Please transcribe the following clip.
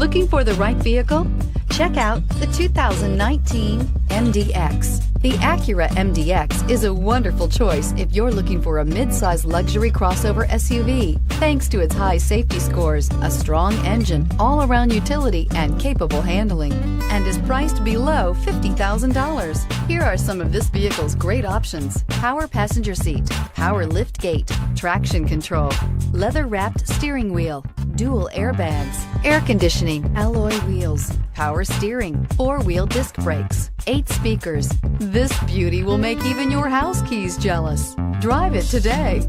Looking for the right vehicle? Check out the 2019 MDX. The Acura MDX is a wonderful choice if you're looking for a mid-size luxury crossover SUV. Thanks to its high safety scores, a strong engine, all-around utility, and capable handling, and is priced below $50,000. Here are some of this vehicle's great options: power passenger seat, power lift gate, traction control, leather-wrapped steering wheel, dual airbags, air conditioning, alloy wheels, power steering, four-wheel disc brakes, 8 speakers. This beauty will make even your house keys jealous. Drive it today.